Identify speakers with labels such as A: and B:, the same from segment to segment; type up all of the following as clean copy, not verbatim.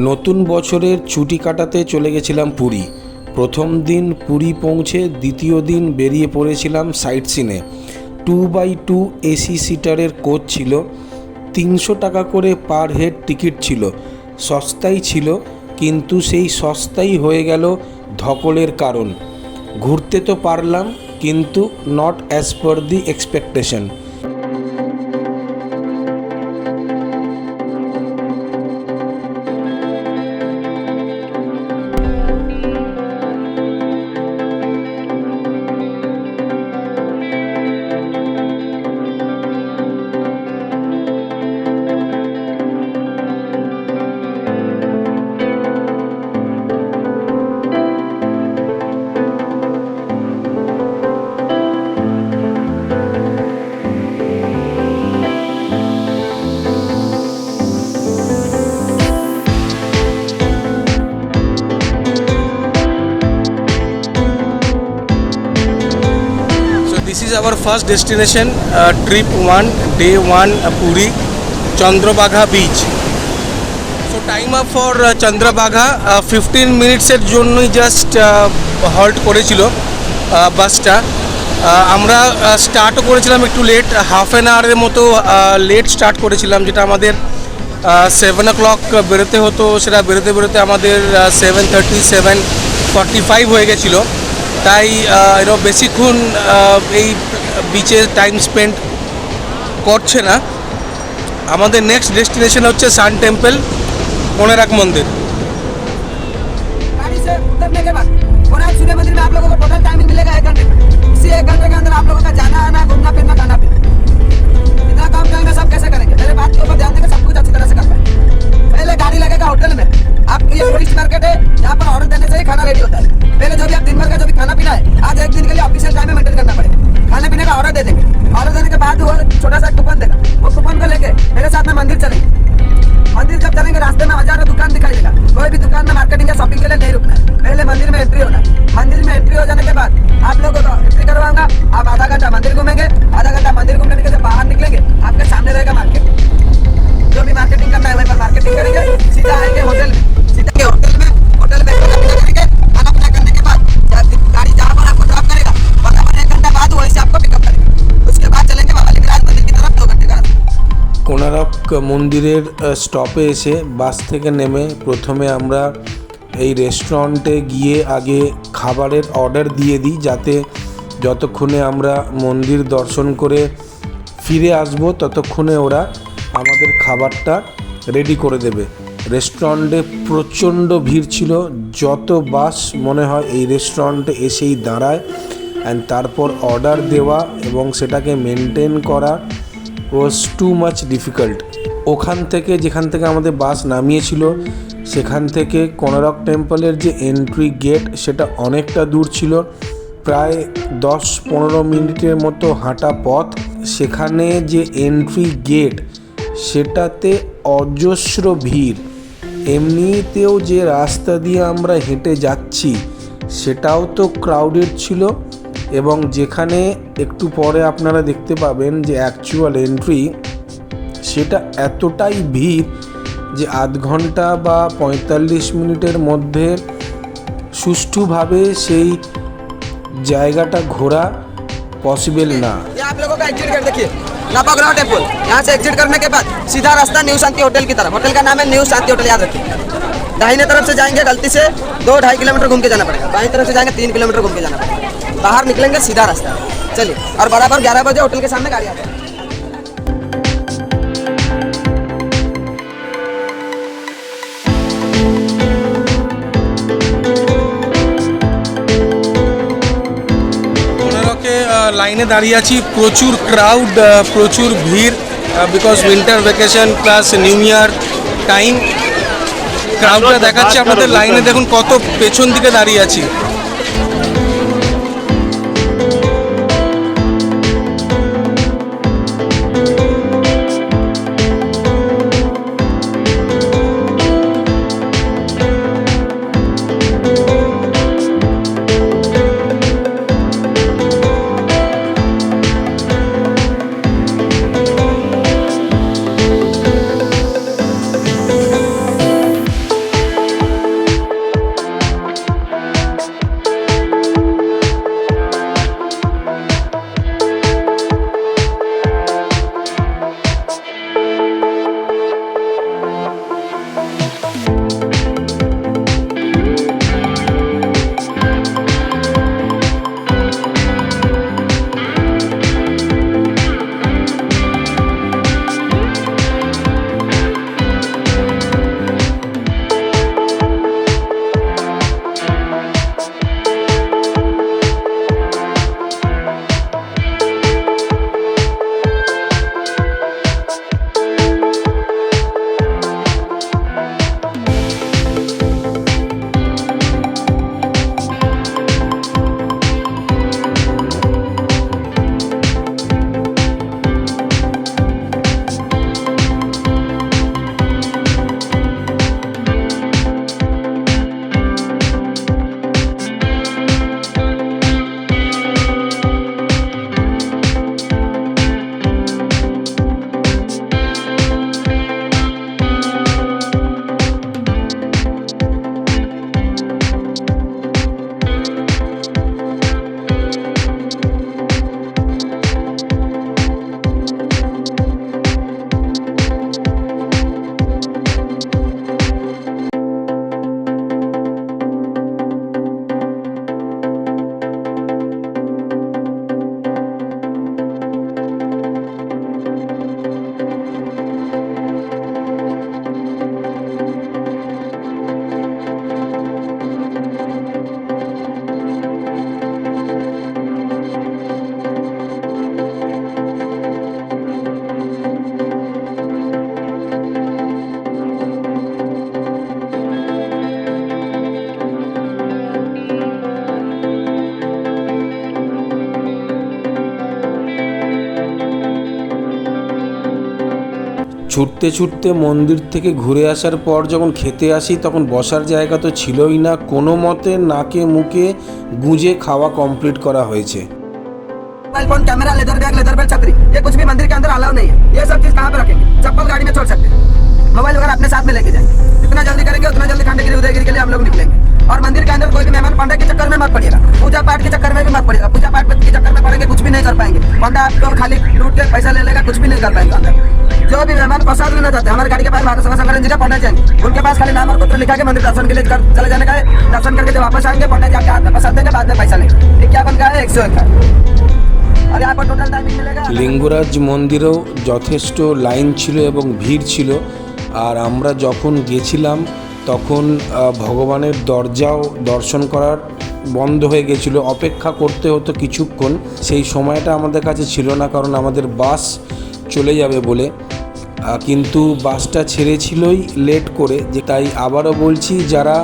A: নতুন বছরের ছুটি কাটাতে চলে গেছিলাম পুরী। প্রথম দিন পুরী পৌঁছে দ্বিতীয় দিন বেরিয়ে পড়েছিলাম সাইট সিনে। 2x2 এসি সিটারের কোচ ছিল। 300 টাকা করে পার হেড টিকিট ছিল। সস্তাই ছিল, কিন্তু সেই সস্তাই হয়ে গেল ধকলের কারণ। ঘুরতে তো পারলাম, কিন্তু not as per the expectation. This is our first destination, trip 1, day 1, Puri, Chandrabagha beach. So time up for Chandrabagha, 15 minutes এর জন্যই জাস্ট হল্ট করেছিল বাসটা। আমরা স্টার্টও করেছিলাম একটু লেট, হাফ অ্যান আওয়ারের মতো লেট স্টার্ট করেছিলাম, যেটা আমাদের 7 o'clock বেরোতে হতো। সেটা বেরোতে বেরোতে আমাদের 7:30, 7:45 হয়ে গেছিলো। তাই বেশিক্ষণ এই বিচে টাইম স্পেন্ড করছে না। আমাদের নেক্সট ডেস্টিনেশন হচ্ছে সান টেম্পল, কোণারক মন্দির।
B: होटल में आप ये टूरिस्ट मार्केट है, यहाँ पर ऑर्डर देने से ही खाना रेडी होता है। पहले जो भी आप दिन भर का जो भी खाना पीना है, आज एक दिन के लिए ऑफिशियल टाइम में मेंटेन करना पड़ेगा। खाने पीने का ऑर्डर दे देंगे। ऑर्डर देने के बाद वो छोटा सा कूपन देगा, वो कूपन को लेके मेरे साथ में मंदिर चलेंगे। मंदिर जब चलेंगे रास्ते में हजारों दुकान दिखाई देगा। कोई भी दुकान में मार्केटिंग या शॉपिंग के लिए नहीं रुकना है, पहले मंदिर में एंट्री होना है। मंदिर में एंट्री हो जाने के बाद आप लोगों को एंट्री करवाऊंगा। आप आधा घंटा मंदिर घूमेंगे, आधा घंटा मंदिर घूमने के जब बाहर निकलेंगे आपके सामने रहेगा मार्केट। जो भी मार्केटिंग करना है वहीं पर मार्केटिंग करेंगे, सीधा आएंगे होटल में। सीधा के होटल में खाना पीना करेंगे। खाना पीना करने के बाद गाड़ी जहाँ पर आपको ड्रॉप करेगा वहाँ पर 1 घंटा बाद वहीं से आपको पिकअप करेंगे। उसके बाद चलेंगे बाबा लिंगराज मंदिर की तरफ 2 घंटे का।
A: কোণারক মন্দিরের স্টপে এসে বাস থেকে নেমে প্রথমে আমরা এই রেস্টুরেন্টে গিয়ে আগে খাবারের অর্ডার দিয়ে দিই, যাতে যতক্ষণে আমরা মন্দির দর্শন করে ফিরে আসবো ততক্ষণে ওরা আমাদের খাবারটা রেডি করে দেবে। রেস্টুরেন্টে প্রচণ্ড ভিড় ছিল। যত বাস মনে হয় এই রেস্টুরেন্টে এসেই দাঁড়ায়, অ্যান্ড তারপর অর্ডার দেওয়া এবং সেটাকে মেনটেন করা ওয়াজ টু মাচ ডিফিকাল্ট। ওখান থেকে যেখান থেকে আমাদের বাস নামিয়েছিল সেখান থেকে কোণারক টেম্পলের যে এন্ট্রি গেট সেটা অনেকটা দূর ছিল, প্রায় 10-15 মিনিটের মতো হাঁটা পথ। সেখানে যে এন্ট্রি গেট সেটাতে অজস্র ভিড়। এমনিতেও যে রাস্তা দিয়ে আমরা হেঁটে যাচ্ছি সেটাও তো ক্রাউডেড ছিল, এবং যেখানে একটু পরে আপনারা দেখতে পাবেন যে অ্যাকচুয়াল এন্ট্রি, সেটা এতটাই ভিড় যে আধ ঘন্টা বা 45 মিনিটের মধ্যে সুষ্ঠুভাবে সেই জায়গাটা ঘোরা পসিবল না।
B: आप लोगों का एग्जिट कर देखिए, नवग्रह टेम्पल। यहाँ से एग्जिट करने के बाद सीधा रास्ता न्यू शांति होटल की तरफ। होटल का नाम है न्यू शांति होटल, याद रखिए। दाहिने तरफ से जाएंगे, गलती से 2-2.5 किलोमीटर घूम के जाना पड़ेगा। बाईं तरफ से जाएंगे 3 किलोमीटर घूम के जाना पड़ेगा। बाहर निकलेंगे सीधा रास्ता। चलिए, और बराबर 11 बजे होटल के सामने गाड़ी आ जाए।
A: লাইনে দাঁড়িয়ে আছি, প্রচুর ক্রাউড, প্রচুর ভিড়, because winter vacation plus new year time. ক্রাউডটা দেখাচ্ছে আপনাদের। লাইনে দেখুন কত পেছন দিকে দাঁড়িয়ে আছি। ছুটতে ছুটতে মন্দির থেকে ঘুরে আসার পর যখন খেতে আসি তখন বসার জায়গা তো ছিলই না, কোনো মতে নাকে মুখে গুঁজে খাওয়া কমপ্লিট করা হয়েছে।
B: Mobile phone, camera, leather bag, leather belt, छतरी, ये कुछ भी मंदिर के अंदर अलाउ नहीं है। ये सब चीज कहाँ पे रखेंगे? चप्पल गाड़ी में छोड़ सकते हैं, मोबाइल वगैरह अपने साथ में लेके जाएंगे। जितना जल्दी करेंगे उतना जल्दी खंडगिरी उदयगिरी के लिए हम लोग निकलेंगे। और मंदिर के अंदर कोई भी मेहमान पंडा के चक्कर में मत पड़िएगा, पूजा पाठ के चक्कर में भी मत पड़िएगा। पूजा पाठ के चक्कर में पड़ेंगे कुछ भी नहीं कर पाएंगे। पंडा आपको खाली लूट के पैसा ले लेगा, कुछ भी नहीं कर पाएंगे अंदर। जो भी मेहमान प्रसाद लेना चाहते हैं, हमारी गाड़ी के पास भारत सेवा संगठन जी का पंडा जाएंगे, उनके पास खाली नाम और पत्र लिखा के मंदिर दर्शन के लिए चले जाने का है। दर्शन करके जब वापस आएंगे पंडा जी आपके हाथ में प्रसाद देंगे, बाद में पैसा लेंगे। ये क्या बन गया है? 101 का। और यहाँ पर टोटल टाइमिंग मिलेगा।
A: লিঙ্গরাজ মন্দিরেও যথেষ্ট লাইন ছিল এবং ভিড় ছিল। আর আমরা যখন গেছিলাম তখন ভগবানের দরজাও দর্শন করার বন্ধ হয়ে গেছিলো, অপেক্ষা করতে হতো কিছুক্ষণ। সেই সময়টা আমাদের কাছে ছিল না, কারণ আমাদের বাস চলে যাবে বলে। কিন্তু বাসটা ছেড়েছিলই লেট করে, যে তাই আবারও বলছি, যারা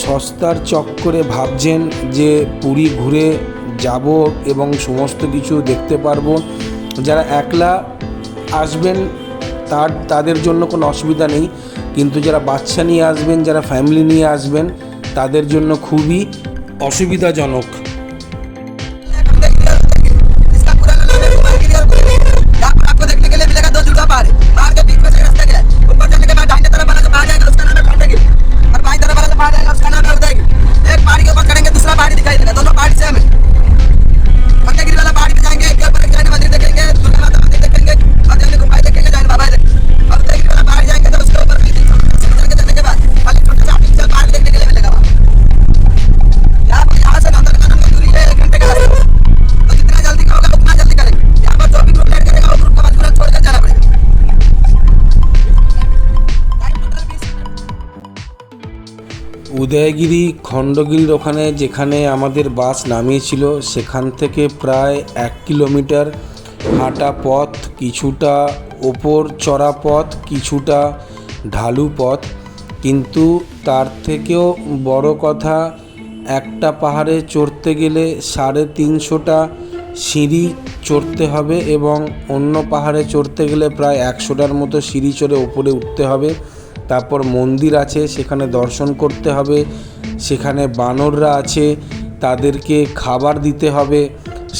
A: সস্তার চক্করে ভাবছেন যে পুরী ঘুরে যাব এবং সমস্ত কিছু দেখতে পারবো, যারা একলা আসবেন তাদের জন্য কোনো অসুবিধা নেই, কিন্তু যারা বাচ্চা নিয়ে আসবেন, যারা ফ্যামিলি নিয়ে আসবেন, তাদের জন্য খুবই অসুবিধাজনক।
B: इसका पूरा नाम है उदयगिरी और कुलदेवी। यहाँ पर आपको देखने के लिए मिलेगा 2 जुड़वा पहाड़ है। पहाड़ के बीच में से रास्ता गया है। ऊपर चढ़ने के बाद दाहिने तरफ वाला जो पहाड़ आएगा उसका नाम है खंडगिरी, और बाईं तरफ वाला जो पहाड़ आएगा उसका नाम है उदयगिरी। एक पहाड़ी के ऊपर चढ़ेंगे, दूसरा पहाड़ी दिखाई देगा, दोनों पहाड़ी सेम है। खंडगिरी वाला पहाड़ी पे जाएंगे, एक के ऊपर एक जैन मंदिर देखेंगे, दुर्गा माता मंदिर देखेंगे, और जैन गुफाएं देखेंगे, जैन बाबा देखेंगे। और उदयगिरी वाला पहाड़ी जाएंगे तो उसके ऊपर चढ़ के जाने के बाद खाली छोटा सा आर्टिफिशियल पहाड़ देखने के लिए मिलेगा वहाँ। यहाँ से नंदनकानन की दूरी है 1 घंटे का रास्ता। तो जितना जल्दी होगा उतना जल्दी करेंगे। यहाँ पर जो भी ग्रुप ऐड करेगा वो ग्रुप को मजबूरन छोड़कर जाना पड़ेगा।
A: উদয়গিরি খণ্ডগিরির ওখানে যেখানে আমাদের বাস নামিয়েছিল সেখান থেকে প্রায় 1 কিলোমিটার হাঁটা পথ, কিছুটা ওপর চড়া পথ, কিছুটা ঢালু পথ। কিন্তু তার থেকেও বড় কথা, একটা পাহাড়ে চড়তে গেলে 350টা সিঁড়ি চড়তে হবে এবং অন্য পাহাড়ে চড়তে গেলে প্রায় 100টার মতো সিঁড়ি চড়ে ওপরে উঠতে হবে। তারপর মন্দির আছে, সেখানে দর্শন করতে হবে, সেখানে বানররা আছে, তাদেরকে খাবার দিতে হবে।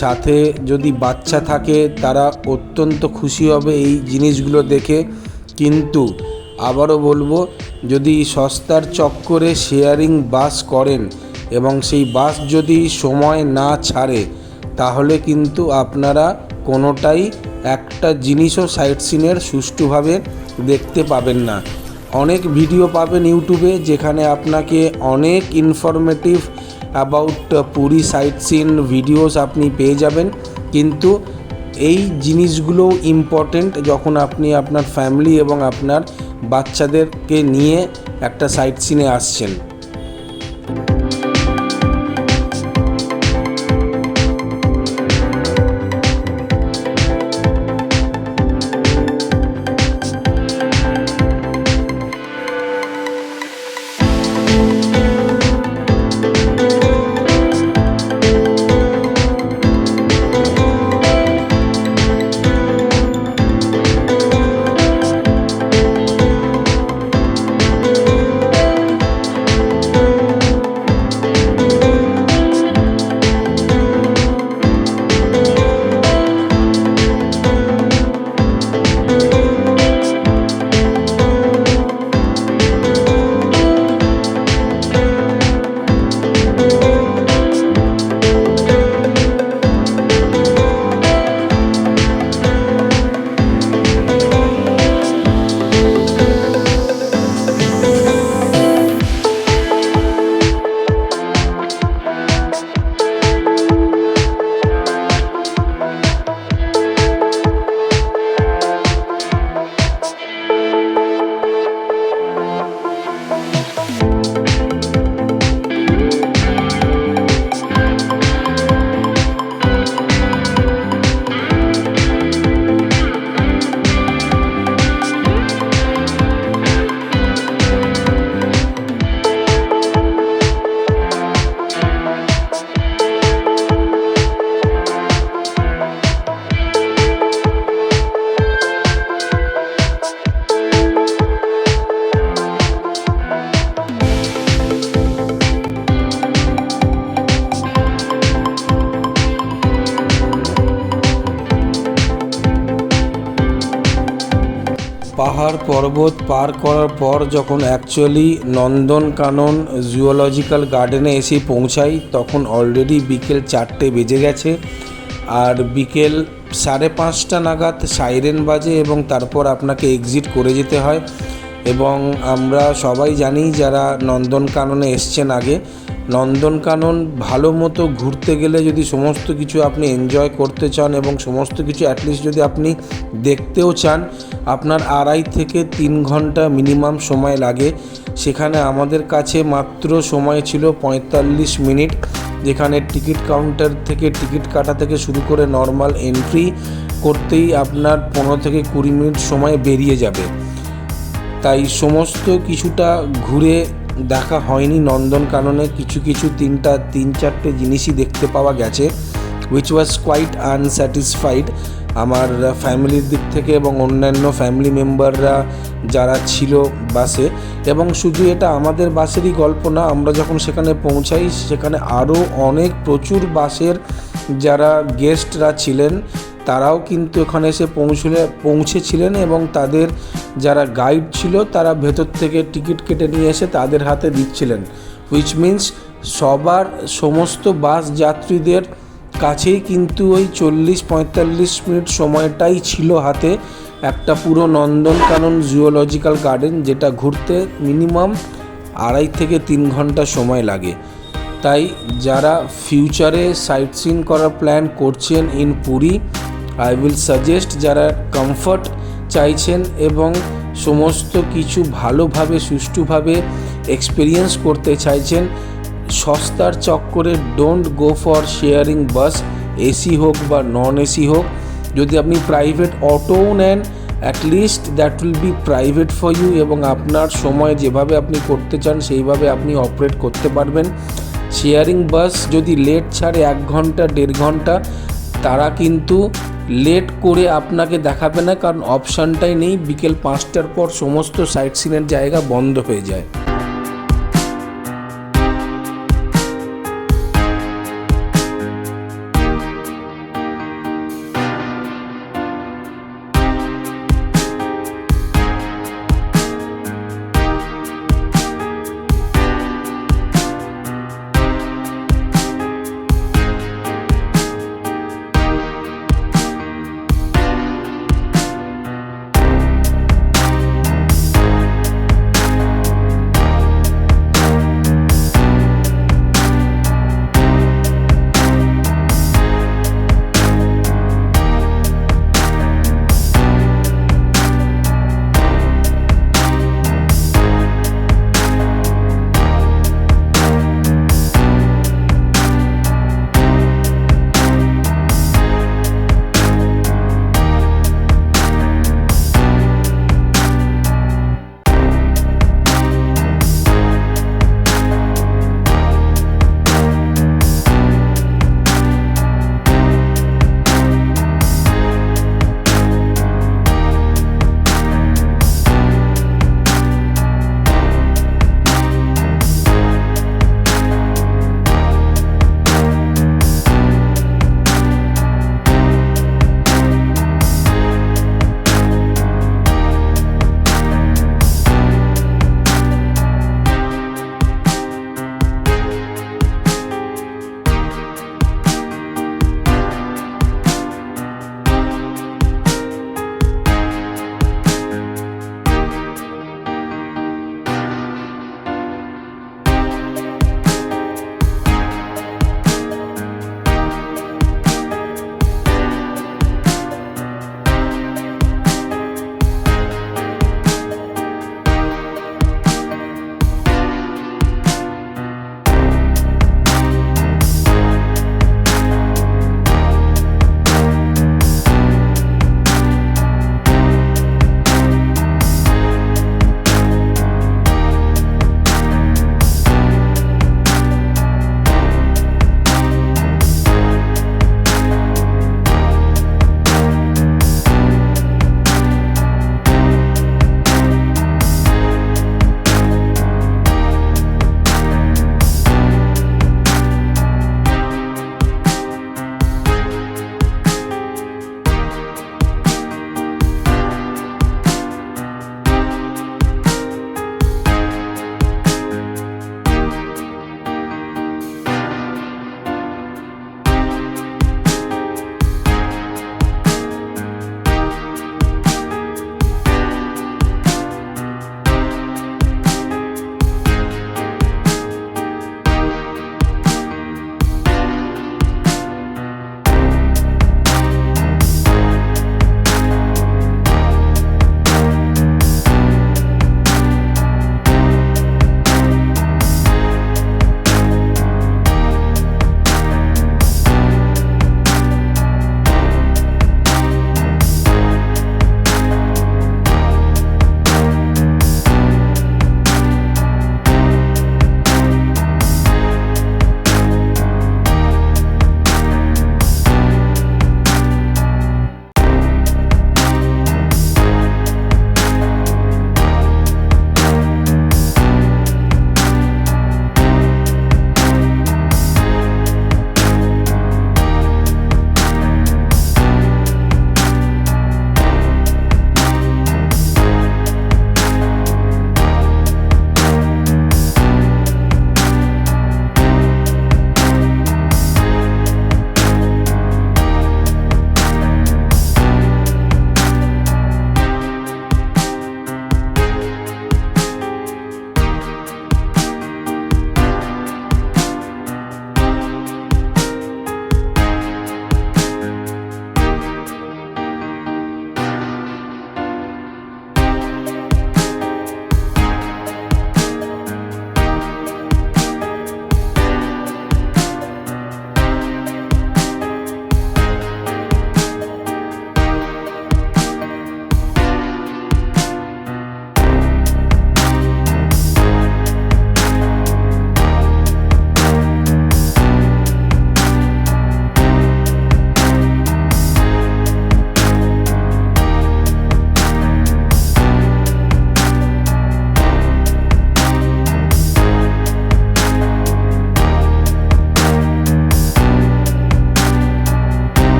A: সাথে যদি বাচ্চা থাকে তারা অত্যন্ত খুশি হবে এই জিনিসগুলো দেখে। কিন্তু আবারও বলবো, যদি সস্তার চক্করে শেয়ারিং বাস করেন এবং সেই বাস যদি সময় না ছাড়ে, তাহলে কিন্তু আপনারা কোনোটাই একটা জিনিসও সাইট সিনের সুষ্ঠুভাবে দেখতে পাবেন না। অনেক ভিডিও পাবেন ইউটিউবে যেখানে আপনাকে অনেক informative about Puri sight seen videos আপনি পেয়ে যাবেন, কিন্তু এই জিনিসগুলো ইম্পর্টেন্ট যখন আপনি আপনার ফ্যামিলি এবং আপনার বাচ্চাদেরকে নিয়ে একটা সাইট সিনে আসছেন। পাহাড় পর্বত পার করার পর যখন অ্যাকচুয়ালি নন্দনকানন জুওলজিক্যাল গার্ডেনে এসে পৌঁছাই তখন অলরেডি বিকেল 4টে বেজে গেছে। আর বিকেল 5:30 নাগাদ সাইরেন বাজে এবং তারপর আপনাকে এক্সিট করে যেতে হয়। এবং আমরা সবাই জানি যারা নন্দনকাননে এসছেন আগে, নন্দনকানন ভালো মতো ঘুরতে গেলে যদি সমস্ত কিছু আপনি এনজয় করতে চান এবং সমস্ত কিছু অ্যাটলিস্ট যদি আপনি দেখতেও চান, আপনার 2.5 থেকে 3 ঘন্টা মিনিমাম সময় লাগে। সেখানে আমাদের কাছে মাত্র সময় ছিল 45 মিনিট, যেখানে টিকিট কাউন্টার থেকে টিকিট কাটা থেকে শুরু করে নর্মাল এন্ট্রি করতেই আপনার 15 থেকে 20 মিনিট সময় বেরিয়ে যাবে। তাই সমস্ত কিছুটা ঘুরে দেখা হয়নি নন্দনকাননে। কিছু 3-4টে জিনিসই দেখতে পাওয়া গেছে, উইচ ওয়াজ কোয়াইট আনস্যাটিসফাইড আমার ফ্যামিলির দিক থেকে এবং অন্যান্য ফ্যামিলি মেম্বাররা যারা ছিল বাসে। এবং শুধু এটা আমাদের বাসেরই গল্প না, আমরা যখন সেখানে পৌঁছাই সেখানে আরও অনেক প্রচুর বাসের যারা গেস্টরা ছিলেন তারাও কিন্তু এখানে এসে পৌঁছেছিলেন এবং তাদের যারা গাইড ছিল তারা ভেতর থেকে টিকিট কেটে নিয়ে এসে তাদের হাতে দিচ্ছিলেন। হুইচ মিনস সমস্ত বাস যাত্রীদের কাছেই কিন্তু ওই 40-45 মিনিট সময়টাই ছিল হাতে একটা পুরো নন্দনকানন জুওলজিক্যাল গার্ডেন, যেটা ঘুরতে মিনিমাম 2.5 থেকে 3 ঘন্টা সময় লাগে। তাই যারা ফিউচারে সাইট সিইং করার প্ল্যান করছেন in Puri, I will suggest যারা কমফর্ট চাইছেন এবং সমস্ত কিছু ভালোভাবে সুষ্ঠুভাবে এক্সপিরিয়েন্স করতে চাইছেন, সস্তার চক্করে don't go for sharing bus, AC হোক বা নন এসি হোক। যদি আপনি প্রাইভেট অটোও নেন, at least that will be private for you এবং আপনার সময় যেভাবে আপনি করতে চান সেইভাবে আপনি অপারেট করতে পারবেন। শেয়ারিং বাস যদি লেট ছাড়ে 1 ঘন্টা 1.5 ঘন্টা, তারা কিন্তু লেট করে আপনাকে দেখাবে না, কারণ অপশানটাই নেই। বিকেল 5টার পর সমস্ত সাইট সিনের জায়গা বন্ধ হয়ে যায়।